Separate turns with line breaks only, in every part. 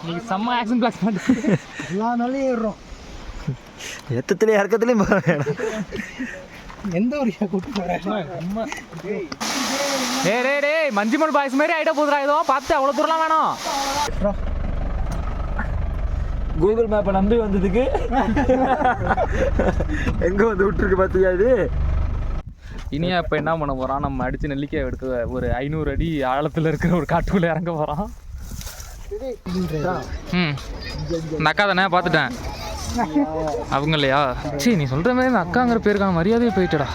நீ செம்ம action block பண்ணு.
எல்லா நாளையும் ஏறுறோம்.
எத்தத்துலேயும் இறக்கத்துலேயும் போகிறேன்.
எந்த ஒரு கூட்டு போகிறேன்.
டே மஞ்சுமல் பாய்ஸ் மாதிரி ஐடியா போதுரா. ஏதோ பார்த்து அவ்வளோ தூரம்லாம் வேணும்.
கூகுள் மேப்பை நம்பி வந்ததுக்கு எங்கே வந்து விட்டுருக்கு பார்த்தியா இது.
இனியா இப்போ என்ன பண்ண போகிறான், நம்ம அடித்து நெல்லிக்காய் எடுக்க ஒரு 500 அடி ஆழத்தில் இருக்கிற ஒரு காட்டுக்குள்ளே இறங்க போகிறான். இந்த அக்கா தானே பார்த்துட்டேன். அவங்க இல்லையா? சரி, நீ சொல்கிற மாதிரி இந்த அக்காங்கிற பேருக்கான மரியாதையே போயிட்டடா.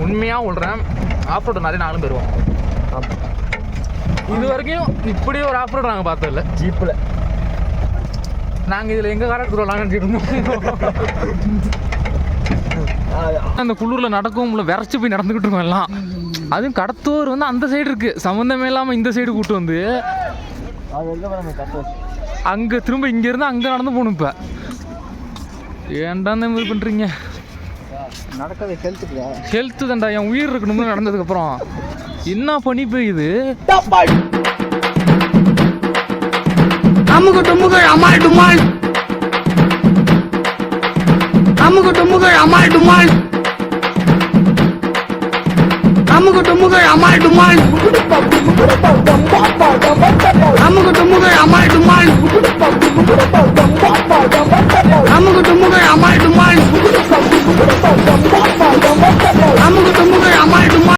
உண்மையாக விட்றேன், ஆஃப்ரோடு நிறைய நானும் போயிடுவோம். இது வரைக்கும் இப்படி ஒரு ஆஃப்ரோடு நாங்கள் பார்த்ததில்ல.
ஜீப்பில்
நாங்கள் இதில் எங்கே கார எடுத்துருவோம் நினச்சிட்டு இருந்தோம். அந்த குளிரில் நடக்கவும் இல்லை, விரைச்சி போய் நடந்துக்கிட்டு இருக்கோம் எல்லாம். அதுவும் கடத்தூர் வந்து அந்த சைடு இருக்குது, சம்மந்தமே இல்லாமல் இந்த சைடு கூப்பிட்டு வந்து அங்கே திரும்ப இங்கேருந்து அங்கே நடந்து போகணும். இப்போ ஏன்டா இந்த மாதிரி பண்ணுறீங்க?
நடக்கிறது
ஹெல்த்து தான்டா, என் உயிர் இருக்கணும்னு நடந்ததுக்கப்புறம் என்ன பண்ணி போயுது.
அமுகு டுமுகள் அமால் டுமால், அமுகு டுமுகள் அமால் டுமால், அமுகு டுமுகள் அமால் டுமால்.